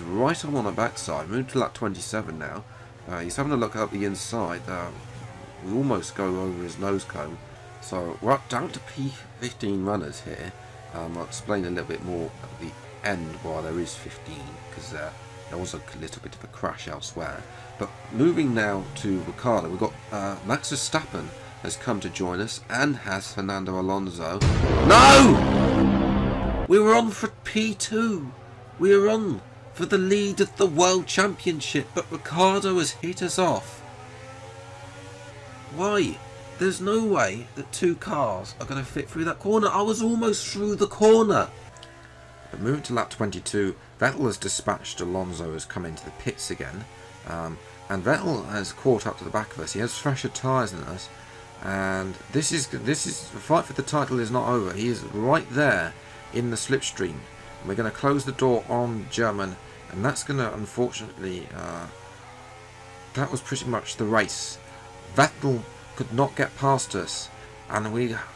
right on the backside. Moved to lap 27 now. He's having a look up the inside. We almost go over his nose cone. So we're up down to P15 runners here. I'll explain a little bit more at the end why there is 15, because there was a little bit of a crash elsewhere. But moving now to Ricardo, we've got Max Verstappen has come to join us, and has Fernando Alonso. No! We were on for P2. We were on for the lead of the World Championship, but Ricardo has hit us off. Why? There's no way that two cars are going to fit through that corner. I was almost through the corner. But moving to lap 22, Vettel has dispatched Alonso, has come into the pits again. And Vettel has caught up to the back of us. He has fresher tyres than us. And this is the fight for the title is not over. He is right there in the slipstream. And we're going to close the door on German. And that's going to, unfortunately, that was pretty much the race. Vettel could not get past us, and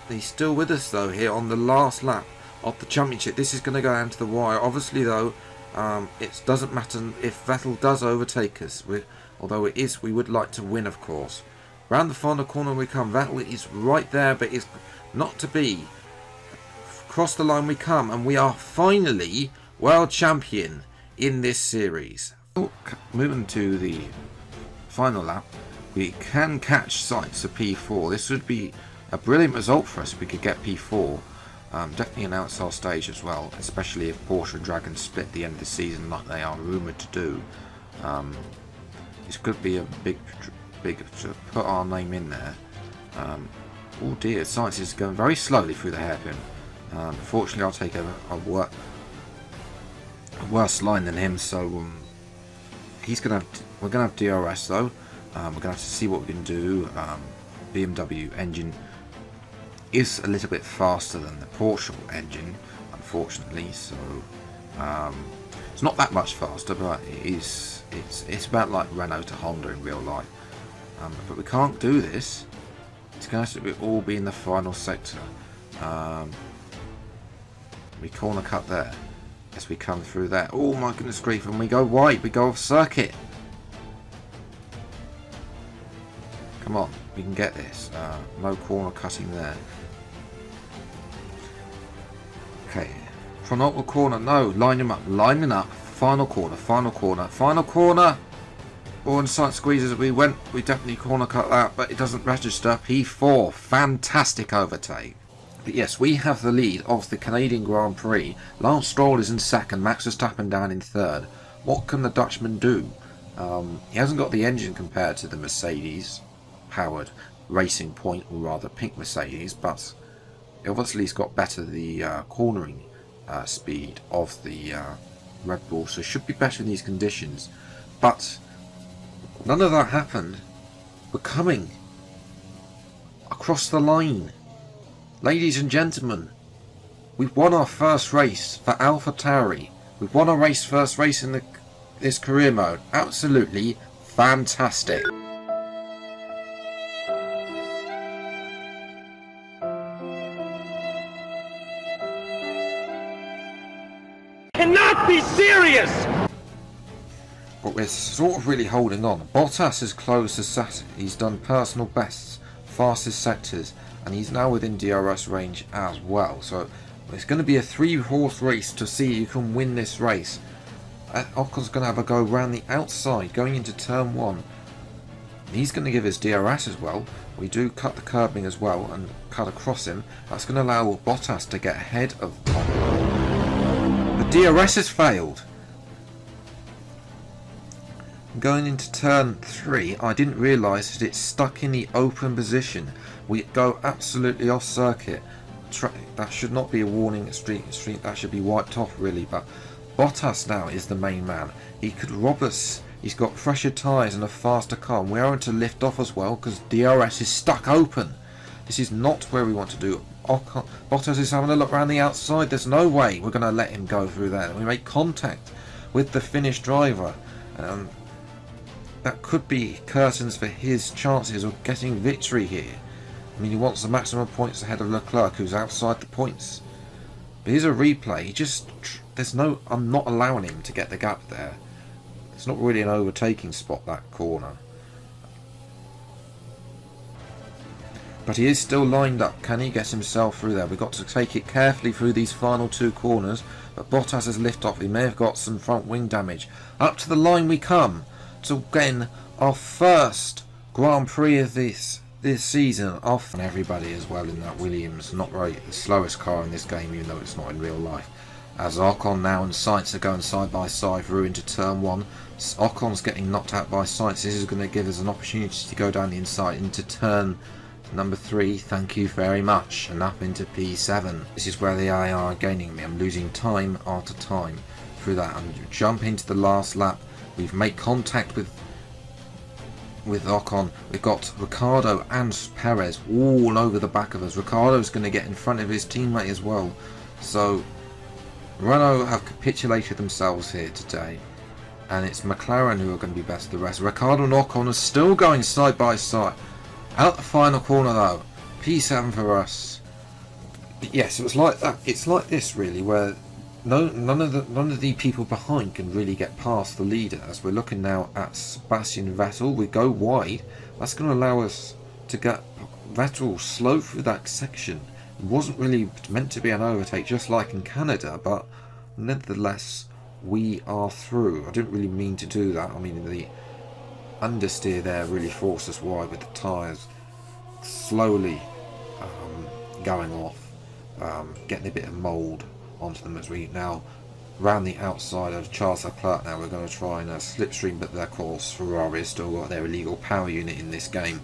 he's still with us though here on the last lap of the championship. This is going to go down to the wire. Obviously though, it doesn't matter if Vettel does overtake us, although we would like to win, of course. Round the final corner we come. Vettel is right there, but is not to be. Across the line we come, and we are finally world champion in this series. Moving to the final lap, we can catch sights of P4. This would be a brilliant result for us if we could get P4. Definitely an outside stage as well, especially if Porsche and Dragon split at the end of the season like they are rumoured to do. This could be a big to put our name in there. Oh dear, Science is going very slowly through the hairpin. Unfortunately, I'll take a worse line than him, so we're gonna have DRS though. We're going to have to see what we can do. BMW engine is a little bit faster than the Porsche engine, unfortunately. So it's not that much faster, but it's about like Renault to Honda in real life. But we can't do this. It's going to have to all be in the final sector. We corner cut there as we come through there. Oh my goodness grief! And we go wide. We go off circuit. Come on, we can get this. No corner cutting there. Okay, front upper corner. No, line him up, lining up. Final corner, final corner, final corner. Oh, and side squeezes. We definitely corner cut that, but it doesn't register. P4, fantastic overtake. But yes, we have the lead of the Canadian Grand Prix. Lance Stroll is in second. Max Verstappen down in third. What can the Dutchman do? He hasn't got the engine compared to the Mercedes powered Racing Point, or rather pink Mercedes, but obviously he's got better the cornering speed of the Red Bull, so should be better in these conditions. But none of that happened. We're coming across the line, ladies and gentlemen. We've won our first race for AlphaTauri. We've won our first race in this career mode. Absolutely fantastic. Cannot be serious! But we're sort of really holding on. Bottas has closed the set. He's done personal bests, fastest sectors, and he's now within DRS range as well. So it's going to be a 3-horse race to see who can win this race. Ocon's going to have a go around the outside, going into turn 1. He's going to give his DRS as well. We do cut the curbing as well and cut across him. That's going to allow Bottas to get ahead of Ocon. The DRS has failed. Going into turn 3, I didn't realise that it's stuck in the open position. We go absolutely off circuit. That should not be a warning street. That should be wiped off really. But Bottas now is the main man. He could rob us. He's got fresher tyres and a faster car. And we're going to lift off as well because DRS is stuck open. This is not where we want to do. Bottas is having a look around the outside. There's no way we're going to let him go through there. We make contact with the Finnish driver. That could be curtains for his chances of getting victory here. I mean, he wants the maximum points ahead of Leclerc, who's outside the points. But here's a replay. I'm not allowing him to get the gap there. It's not really an overtaking spot, that corner. But he is still lined up. Can he get himself through there? We've got to take it carefully through these final two corners. But Bottas has lift off. He may have got some front wing damage. Up to the line we come. To again, our first Grand Prix of this season. Off and everybody as well in that Williams. Not really the slowest car in this game, even though it's not in real life. As Ocon now and Sainz are going side by side through into turn 1. Ocon's getting knocked out by Sainz. This is going to give us an opportunity to go down the inside into turn number 3, thank you very much, and up into P7. This is where the AI are gaining me. I'm losing time after time through that. I'm jump into the last lap. We've made contact with Ocon. We've got Ricciardo and Perez all over the back of us. Ricciardo's going to get in front of his teammate as well. So Renault have capitulated themselves here today, and it's McLaren who are going to be best of the rest. Ricciardo and Ocon are still going side by side. Out the final corner though, P7 for us. But yes, it was like that. It's like this really, where none of the people behind can really get past the leader. As we're looking now at Sebastian Vettel, we go wide. That's going to allow us to get Vettel slow through that section. It wasn't really meant to be an overtake, just like in Canada, but nevertheless, we are through. I didn't really mean to do that. I mean, the understeer there really forced us wide with the tyres slowly going off, getting a bit of mould onto them as we now round the outside of Charles Leclerc. Now we're going to try and slipstream, but of course Ferrari has still got their illegal power unit in this game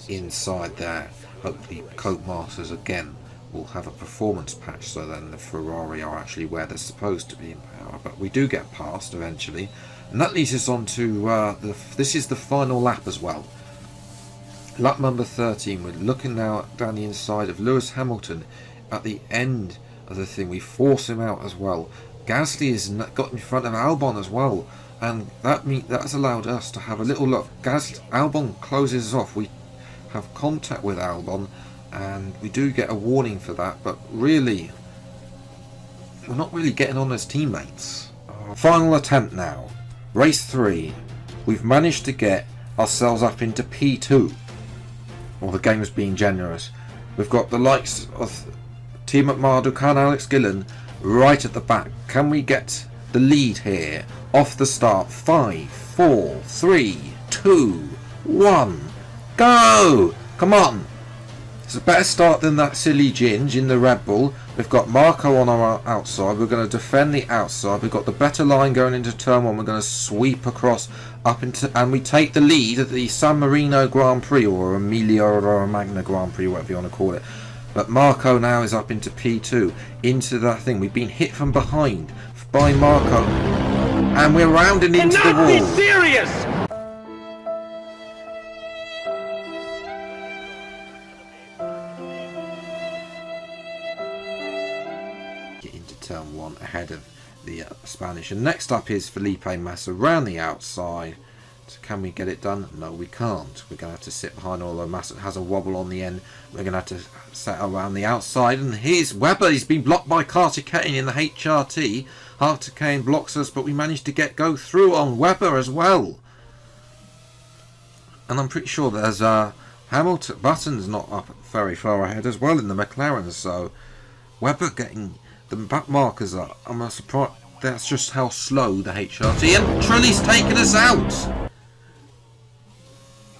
inside there. Hopefully Codemasters again will have a performance patch, so then the Ferrari are actually where they're supposed to be in power, but we do get past eventually. And that leads us on to this is the final lap as well. Lap number 13. We're looking now down the inside of Lewis Hamilton at the end of the thing. We force him out as well. Gasly has got in front of Albon as well, and that's allowed us to have a little look. Albon closes us off. We have contact with Albon, and we do get a warning for that. But really, we're not really getting on as teammates. Final attempt now. Race 3, we've managed to get ourselves up into P2. Well, the game's being generous. We've got the likes of Team McMahon, Alex Gillen right at the back. Can we get the lead here? Off the start. 5, 4, 3, 2, 1. Go! Come on! It's a better start than that silly Ginge in the Red Bull. We've got Marco on our outside. We're going to defend the outside. We've got the better line going into turn 1. We're going to sweep across up into, and we take the lead at the San Marino Grand Prix, or Emilia Romagna Grand Prix, whatever you want to call it. But Marco now is up into P2, into that thing. We've been hit from behind by Marco, and we're rounding into the wall. Be serious! Turn 1 ahead of the Spanish, and next up is Felipe Massa around the outside. So can we get it done? No, we can't. We're going to have to sit behind, although Massa has a wobble on the end. We're going to have to set around the outside, and here's Webber. He's been blocked by Carter Kane in the HRT. Carter Kane blocks us, but we managed to go through on Webber as well. And I'm pretty sure there's Hamilton. Button's not up very far ahead as well in the McLaren, so Webber getting the back markers up. I'm surprised. That's just how slow the HRT, and Trulli's taken us out.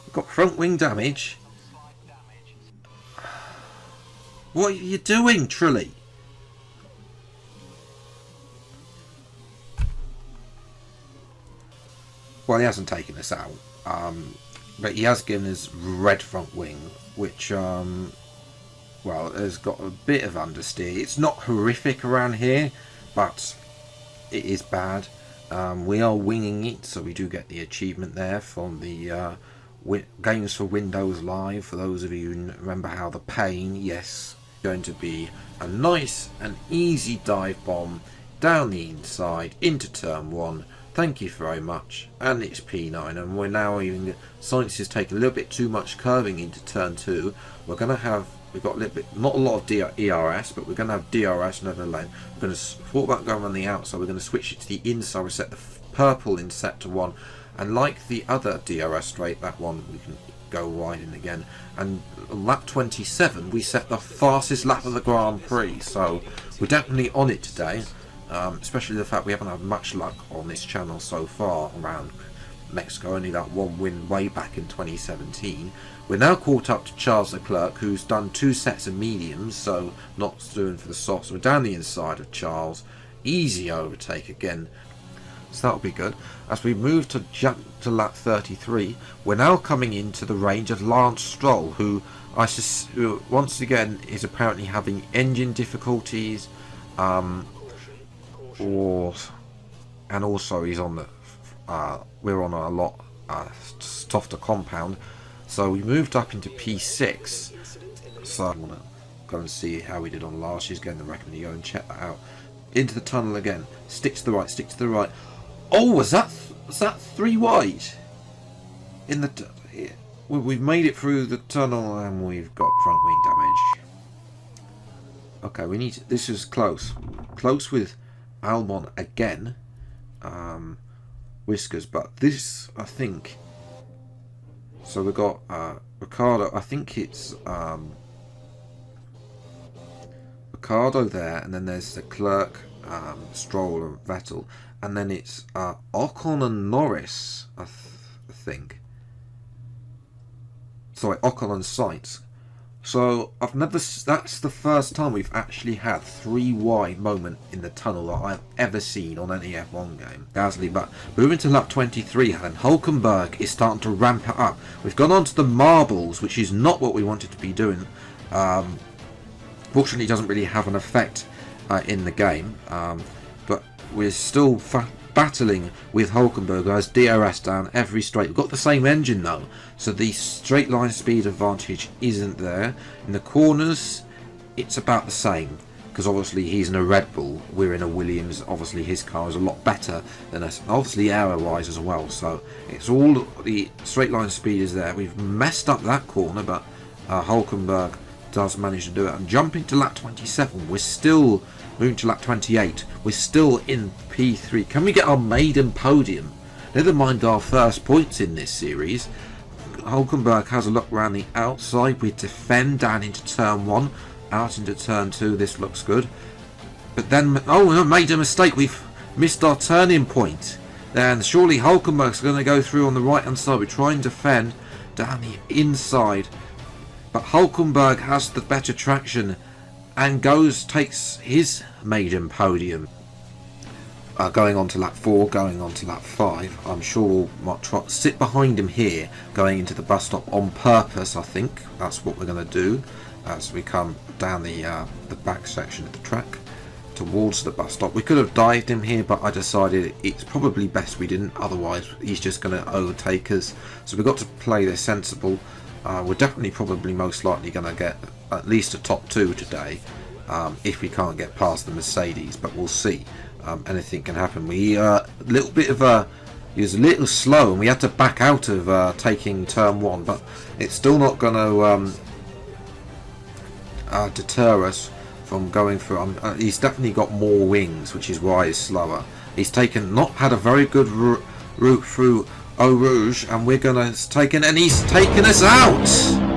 We've got front wing damage. What are you doing, Trulli? Well, he hasn't taken us out, but he has given us red front wing, which well, has got a bit of understeer. It's not horrific around here, but it is bad. We are winging it, so we do get the achievement there from the Games for Windows Live. For those of you who remember how the pain, yes, going to be a nice and easy dive bomb down the inside into turn 1. Thank you very much. And it's P9, and we're now even, Science has taken a little bit too much curving into turn 2. We're going to have we've got a little bit, not a lot of ERS, but we're going to have DRS in another lane. We're going to thought about going on the outside. We're going to switch it to the inside. We set the purple in sector 1, and like the other DRS straight, that one we can go wide in again. And lap 27, we set the fastest lap of the Grand Prix, so we're definitely on it today. Especially the fact we haven't had much luck on this channel so far around Mexico, only that one win way back in 2017. We're now caught up to Charles Leclerc, who's done 2 sets of mediums, so not doing for the softs. We're down the inside of Charles. Easy overtake again, so that'll be good. As we move to jump to lap 33, we're now coming into the range of Lance Stroll, who who once again is apparently having engine difficulties, and also he's on the we're on a lot softer compound, so we moved up into P6. So I want to go and see how we did on last year's game. I recommend you go and check that out. Into the tunnel again, stick to the right, stick to the right. Oh, was that 3 wide? In the we've made it through the tunnel and we've got front wing damage. Okay, we need this is close with Albon again. Whiskers, but this I think. So we've got Ricardo. I think it's Ricardo there, and then there's the Clerk, Stroll, and Vettel, and then it's Ocon and Norris. I think. Sorry, Ocon and Sainz. So I've never. That's the first time we've actually had 3 wide moment in the tunnel that I've ever seen on any F1 game. Gasly, but moving to lap 23, and Hulkenberg is starting to ramp it up. We've gone on to the marbles, which is not what we wanted to be doing. Fortunately, it doesn't really have an effect in the game, but we're still battling with Hulkenberg, who has DRS down every straight. We've got the same engine though, so the straight line speed advantage isn't there. In the corners, it's about the same, because obviously he's in a Red Bull, we're in a Williams. Obviously his car is a lot better than us, obviously aero wise as well, so it's all the straight line speed is there. We've messed up that corner, but Hulkenberg does manage to do it. And jumping to lap 27, we're still moving to lap 28, we're still in P3. Can we get our maiden podium? Never mind our first points in this series. Hulkenberg has a look around the outside. We defend down into turn 1, out into turn 2. This looks good, but then we made a mistake. We've missed our turning point. Then surely Hulkenberg's going to go through on the right hand side. We try and defend down the inside, but Hulkenberg has the better traction and takes his maiden podium. Going on to lap 4, going on to lap 5. I'm sure we'll might try sit behind him here, going into the bus stop on purpose. I think that's what we're going to do as we come down the back section of the track towards the bus stop. We could have dived him here, but I decided it's probably best we didn't. Otherwise, he's just going to overtake us. So we've got to play this sensible. We're definitely, probably, most likely going to get at least a top 2 today, if we can't get past the Mercedes. But we'll see. Anything can happen. We he was a little slow, and we had to back out of taking turn 1, but it's still not going to deter us from going through. He's definitely got more wings, which is why he's slower. He's not had a very good route through Eau Rouge, and we're gonna take it, and he's taken us out.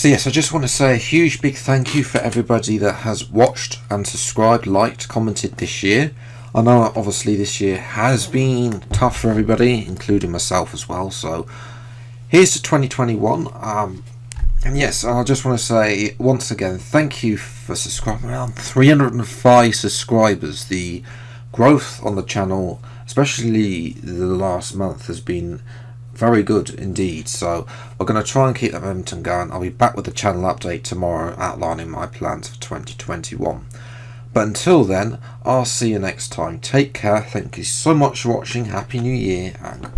So yes, I just want to say a huge big thank you for everybody that has watched and subscribed, liked, commented this year. I know obviously this year has been tough for everybody, including myself as well, so here's to 2021. And yes, I just want to say once again, thank you for subscribing. Around 305 subscribers. The growth on the channel, especially the last month, has been very good indeed. So we're going to try and keep that momentum going. I'll be back with the channel update tomorrow outlining my plans for 2021. But until then, I'll see you next time. Take care. Thank you so much for watching. Happy New Year and